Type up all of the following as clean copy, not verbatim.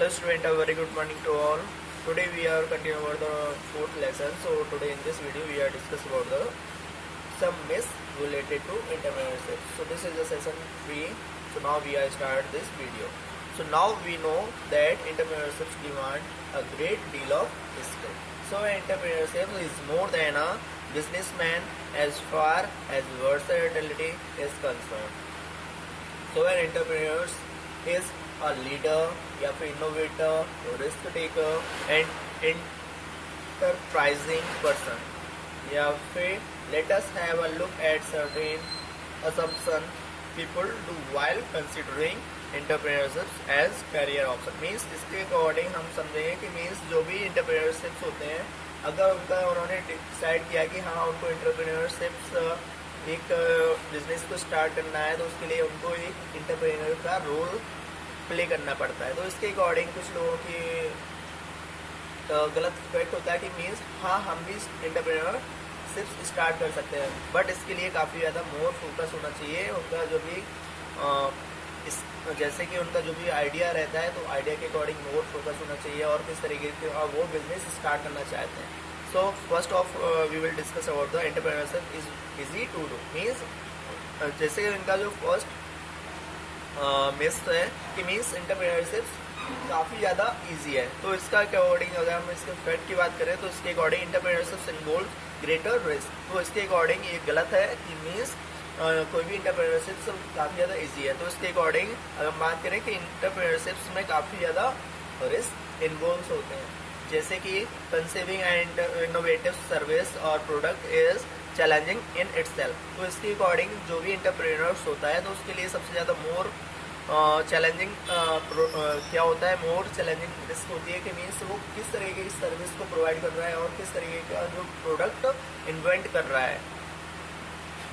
Hello student, a very good morning to all. Today we are continuing about the fourth lesson. So today in this video we are discussing about the some myths related to entrepreneurship. So this is the session 3. So now we are start this video. So now we know that entrepreneurship demand a great deal of skill. So entrepreneurship is more than a businessman as far as versatility is concerned. So an entrepreneur is a leader या फिर innovator, risk taker and enterprising person. या फिर let us have a look at certain assumption people do while considering entrepreneurship as career option. Means इसके according हम समझेंगे कि means जो भी entrepreneurships होते हैं अगर उन्होंने डिसाइड किया कि हाँ उनको entrepreneurships एक बिजनेस को स्टार्ट करना है तो उसके लिए उनको एक एंटरप्रेन्योर का रोल प्ले करना पड़ता है. तो इसके अकॉर्डिंग कुछ लोगों की गलत इफेक्ट होता है कि मीन्स हाँ हम भी एंटरप्रेन्योरशिप स्टार्ट कर सकते हैं, बट इसके लिए काफ़ी ज़्यादा मोर फोकस होना चाहिए. उनका जो भी जैसे कि उनका जो भी आइडिया रहता है तो आइडिया के अकॉर्डिंग मोर फोकस होना चाहिए और किस तरीके से वो बिजनेस स्टार्ट करना चाहते हैं. So first off we will discuss about the entrepreneurship is easy to do. Means जैसे इनका जो फर्स्ट मिस है कि मीन्स एंटरप्रेन्योरशिप काफ़ी ज़्यादा इजी है. तो इसका अकॉर्डिंग अगर हम इसके फैक्ट की बात करें तो इसके according entrepreneurship involve greater risk. तो इसके अकॉर्डिंग ये गलत है कि मीन्स कोई भी एंटरप्रेन्योरशिप काफ़ी ज़्यादा इजी है. तो इसके अकॉर्डिंग अगर हम बात करें कि एंटरप्रेन्योरशिप में काफ़ी ज़्यादा रिस्क इन्वॉल्व होते हैं, जैसे कि कंसीविंग एंड इनोवेटिव सर्विस और product is challenging in itself. तो इसके अकॉर्डिंग जो भी एंटरप्रेन्योर्स होता है तो उसके लिए सबसे ज़्यादा मोर चैलेंजिंग क्या होता है, मोर चैलेंजिंग रिस्क होती है कि मीन्स वो किस तरीके की सर्विस को प्रोवाइड कर रहा है और किस तरीके का जो प्रोडक्ट इन्वेंट कर रहा है.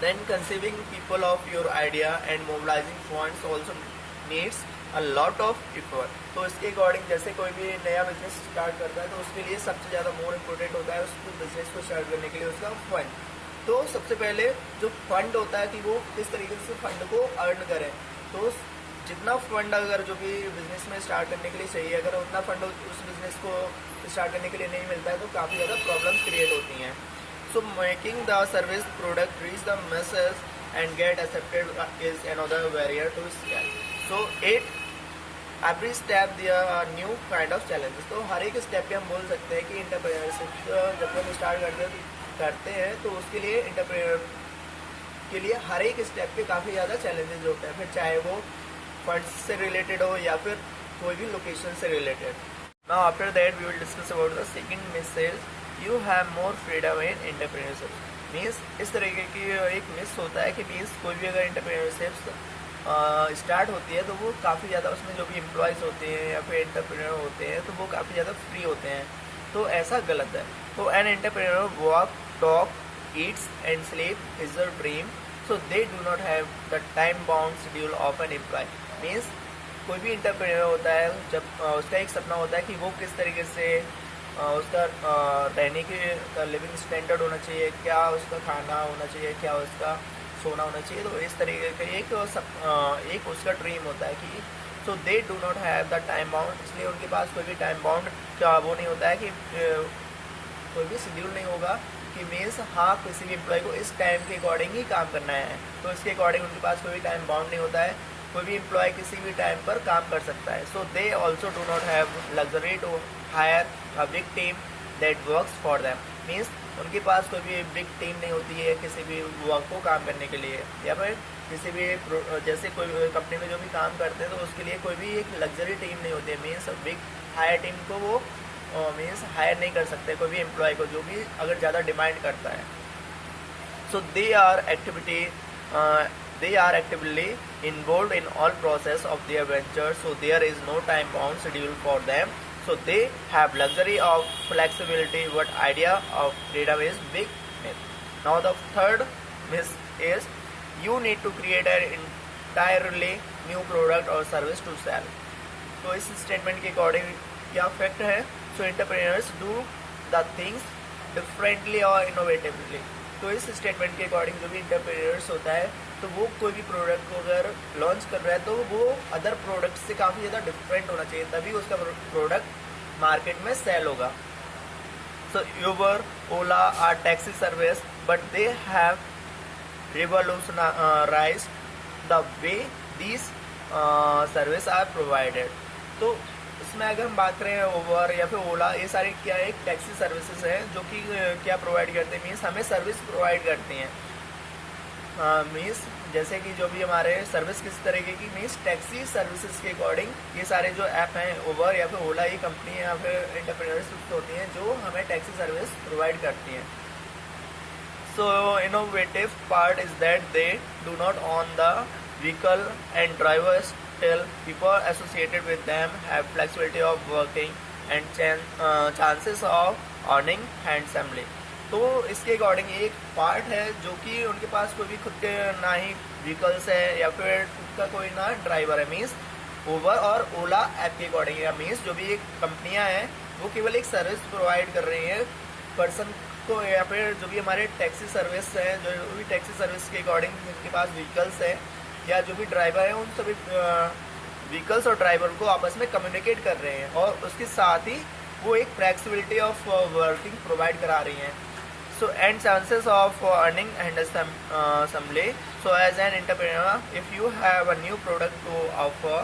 Then conceiving people of your idea and mobilising funds also needs a lot of effort. तो इसके अकॉर्डिंग जैसे कोई भी नया बिजनेस स्टार्ट करता है तो उसके लिए सबसे ज़्यादा मोर इम्पोर्टेंट होता है उसको बिजनेस को स्टार्ट करने के लिए उसका फंड. तो सबसे पहले जो फंड होता है कि वो किस तरीके से फंड को अर्न करें. तो जितना फंड अगर जो भी बिजनेस में स्टार्ट करने के लिए चाहिए अगर उतना फंड उस बिजनेस को स्टार्ट करने के लिए नहीं मिलता है तो काफ़ी ज़्यादा प्रॉब्लम्स क्रिएट होती हैं. So making the service product reach the message and get accepted is another barrier to scale. So every step there are new kind of challenges. तो हर एक स्टेप पे हम बोल सकते हैं कि एंटरप्रेन्योरशिप जब हम स्टार्ट करते हैं तो उसके लिए एंटरप्रेन्योर के लिए हर एक स्टेप पे काफ़ी ज़्यादा चैलेंजेस होते हैं, फिर चाहे वो फंड्स से रिलेटेड हो या फिर कोई भी लोकेशन से related. Now after that we will discuss about the second miss is you have more freedom in entrepreneurship. Means इस तरीके की एक मिस होता है कि मीन्स कोई भी अगर एंटरप्रेन्योरशिप स्टार्ट होती है तो वो काफ़ी ज़्यादा उसमें जो भी एम्प्लॉयज़ होते हैं या फिर एंटरप्रेन्योर होते हैं तो वो काफ़ी ज़्यादा फ्री होते हैं. तो ऐसा गलत है. तो an entrepreneur walk talk eats and sleep is a dream. So they do not have the time bound schedule of an employ. Means कोई भी एंटरप्रेन्योर होता है जब उसका एक सपना होता है कि वो किस तरीके से उसका रहने के लिविंग स्टैंडर्ड होना चाहिए, क्या उसका खाना होना चाहिए, क्या उसका सोना होना चाहिए. तो इस तरीके का एक उसका ड्रीम होता है कि so they do not have the time bound. इसलिए उनके पास कोई भी टाइम बाउंड क्या वो नहीं होता है कि कोई भी शेड्यूल नहीं होगा कि मीन्स हाँ किसी भी एम्प्लॉय को इस टाइम के अकॉर्डिंग ही काम करना है. तो इसके अकॉर्डिंग उनके पास कोई भी टाइम बाउंड नहीं होता है, कोई भी एम्प्लॉय किसी भी टाइम पर काम कर सकता है. So they also do not have luxury to hire a big team that works for them. Means उनके पास कोई भी बिग टीम नहीं होती है किसी भी वर्क को काम करने के लिए, या फिर किसी भी जैसे कोई कंपनी में जो भी काम करते हैं तो उसके लिए कोई भी एक लग्जरी टीम नहीं होती है. मीन्स बिग हायर टीम को वो मीन्स हायर नहीं कर सकते कोई भी एम्प्लॉय को जो भी अगर ज़्यादा डिमांड करता है. So they are actively involved in all process of their venture, so there is no time bound schedule for them, so they have luxury of flexibility. What idea of freedom is big myth. Now the third myth is you need to create an entirely new product or service to sell. तो इस statement के according क्या fact है. So entrepreneurs do the things differently और innovatively. तो इस statement के according जो भी एंटरप्रेन्योर्स होता है तो वो कोई भी प्रोडक्ट को अगर लॉन्च कर रहा है तो वो अदर प्रोडक्ट से काफ़ी ज़्यादा डिफरेंट होना चाहिए, तभी उसका प्रोडक्ट मार्केट में सेल होगा. So Uber, Ola are taxi service, but they have revolutionized the way these service are provided. तो इसमें अगर हम बात करें ओबर या फिर ओला, ये सारी क्या एक टैक्सी सर्विसेज हैं जो कि क्या प्रोवाइड करते हैं, मीन्स हमें सर्विस प्रोवाइड करती हैं. मीन्स जैसे कि जो भी हमारे सर्विस किस तरीके की, मीन्स टैक्सी सर्विसेज के अकॉर्डिंग ये सारे जो ऐप हैं ओबर या फिर ओला, ये कंपनी या फिर एंटरप्रेन्योरशिप होती हैं जो हमें टैक्सी सर्विस प्रोवाइड करती हैं. So innovative part is that they do not own the vehicle and drivers till people associated with them have flexibility of working and chances of earning handsomely. तो इसके according एक part है जो कि उनके पास कोई भी खुद के ना ही व्हीकल्स है या फिर खुद का कोई ना ड्राइवर है. मीन्स ओबर और ओला ऐप के अकॉर्डिंग, या मीन्स जो भी एक कंपनियां हैं वो केवल एक सर्विस प्रोवाइड कर रही हैं पर्सन को, या फिर जो भी हमारे टैक्सी सर्विस है, जो भी टैक्सी सर्विस के अकॉर्डिंग जिनके पास व्हीकल्स है या जो भी ड्राइवर है, उन सभी व्हीकल्स और ड्राइवर को आपस में कम्युनिकेट कर रहे हैं और उसके साथ ही वो एक फ्लेक्सिबिलिटी ऑफ वर्किंग प्रोवाइड करा रही हैं. So and chances of earning and assembly. So as an entrepreneur, if you have a new product to offer,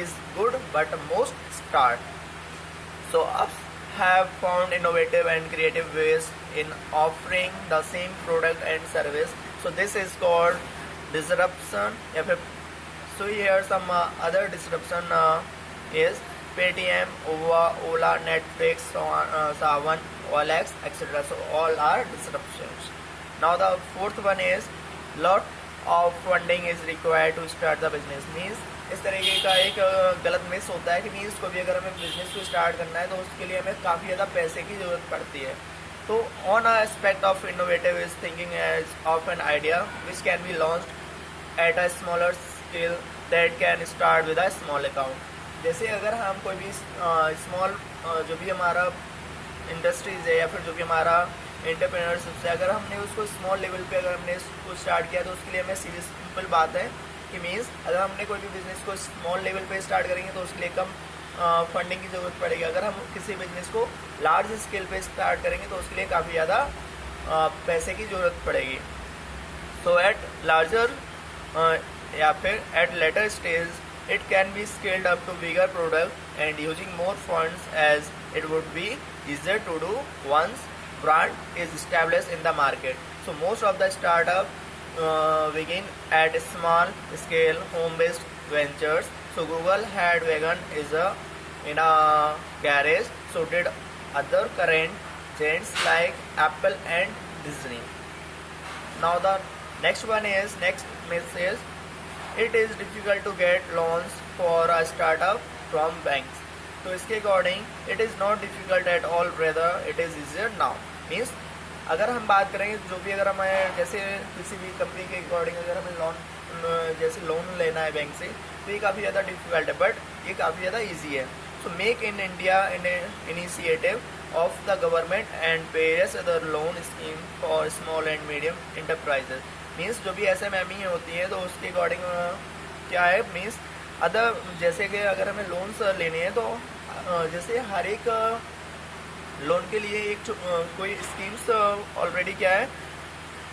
is good, but most start. So us have found innovative and creative ways in offering the same product and service. So this is called disruption. So here some other disruption is Paytm, Ola, Netflix, Savan, OLX, etc. So all are disruptions. Now the fourth one is lot of funding is required to start the business. Means इस तरीके का एक गलत miss होता है कि means को भी अगर हमें बिजनेस को स्टार्ट करना है तो उसके लिए हमें काफ़ी ज़्यादा पैसे की ज़रूरत पड़ती है. तो on a aspect of innovative is thinking edge of an idea which can be launched at a smaller scale that can start with a small account. जैसे अगर हम कोई भी स्मॉल जो भी हमारा इंडस्ट्रीज़ है या फिर जो भी हमारा एंटरप्रेन्योरशिप है, अगर हमने उसको स्मॉल लेवल पे अगर हमने उसको स्टार्ट किया तो उसके लिए हमें सीधी सिंपल बात है कि मीन्स अगर हमने कोई भी बिज़नेस को स्मॉल लेवल पे स्टार्ट करेंगे तो उसके लिए कम फंडिंग की ज़रूरत पड़ेगी. अगर हम किसी बिज़नेस को लार्ज स्केल पे स्टार्ट करेंगे तो उसके लिए काफ़ी ज़्यादा पैसे की ज़रूरत पड़ेगी. सो एट लार्जर या फिर at later stage it can be scaled up to bigger product and using more funds as it would be easier to do once brand is established in the market. So most of the startup begin at small scale home based ventures. So Google had wagon is in a garage, so did other current giants like Apple and Disney. Now the next myth is it is difficult to get loans for a startup from banks. तो इसके according it is not difficult at all, rather it is easier now. Means अगर हम बात करेंगे जो भी अगर हमें जैसे किसी भी कंपनी के अकॉर्डिंग अगर हमें जैसे लोन लेना है बैंक से तो ये काफ़ी ज़्यादा डिफिकल्ट है, बट ये काफ़ी ज़्यादा ईजी है. So make in India initiative of the government and various other loan scheme for small and medium enterprises. Means जो भी SMME होती है तो उसके अकॉर्डिंग क्या है, मीन्स अदर जैसे कि अगर हमें लोन्स लेने हैं तो जैसे हर एक लोन के लिए एक कोई स्कीम्स ऑलरेडी क्या है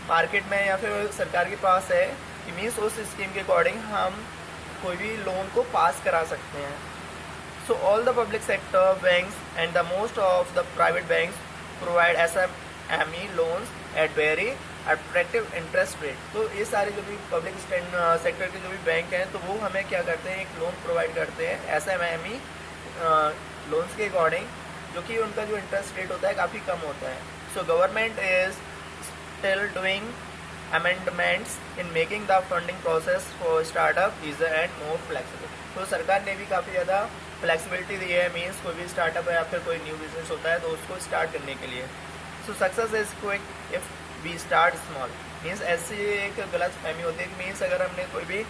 मार्केट में या फिर सरकार के पास है कि मीन्स उस स्कीम के अकॉर्डिंग हम कोई भी लोन को पास करा सकते हैं. So all the public sector banks and the most of the private banks provide SMME loans at very attractive interest rate. तो ये सारे जो भी पब्लिक सेक्टर के जो भी बैंक हैं तो वो हमें क्या करते हैं, एक लोन प्रोवाइड करते हैं SMME लोन्स के अकॉर्डिंग, जो कि उनका जो इंटरेस्ट रेट होता है काफ़ी कम होता है. So government is still doing amendments in making the funding process for startup easier and more flexible. तो सरकार ने भी काफ़ी ज़्यादा फ्लेक्सिबिलिटी दी है, मीन्स कोई भी स्टार्टअप है या फिर कोई न्यू बिजनेस होता है तो उसको स्टार्ट करने के लिए. So success is quick if we start small. Means ऐसी एक गलत फहमी होती है कि मीन्स अगर हमने कोई भी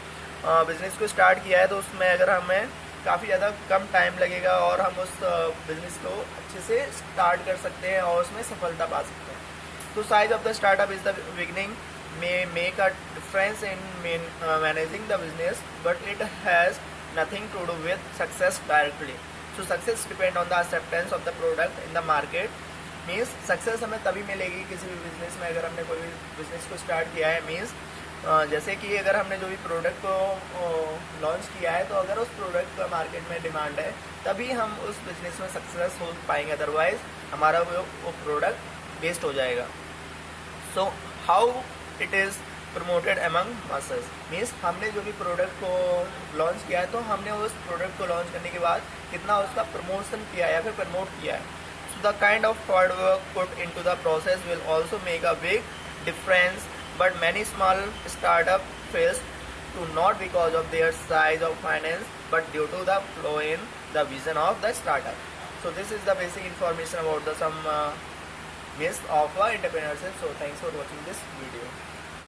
बिज़नेस को स्टार्ट किया है तो उसमें अगर हमें काफ़ी ज़्यादा कम टाइम लगेगा और हम उस बिज़नेस को अच्छे से स्टार्ट कर सकते हैं और उसमें सफलता पा सकते हैं. तो size of the startup is the beginning may make a difference in managing the business, but it has nothing to do with success directly. So success depend on the acceptance of the product in the market. Means success हमें तभी मिलेगी किसी भी business में, अगर हमने कोई भी बिजनेस को स्टार्ट किया है. मीन्स जैसे कि अगर हमने जो भी प्रोडक्ट को लॉन्च किया है, तो अगर उस प्रोडक्ट का मार्केट में डिमांड है, तभी हम उस बिजनेस में सक्सेस हो पाएंगे, अदरवाइज हमारा वो प्रोडक्ट वेस्ट हो जाएगा. So how it is promoted among masses, means हमने जो भी प्रोडक्ट को लॉन्च किया है, तो हमने उस प्रोडक्ट को लॉन्च करने के बाद कितना उसका प्रमोशन किया है या फिर प्रमोट किया है. So the kind of hard work put into the process will also make a big difference, but many small startup fails to not because of their size or finance, but due to the flaw in the vision of the startup. So this is the basic information about the some myths of entrepreneurship. So thanks for watching this video.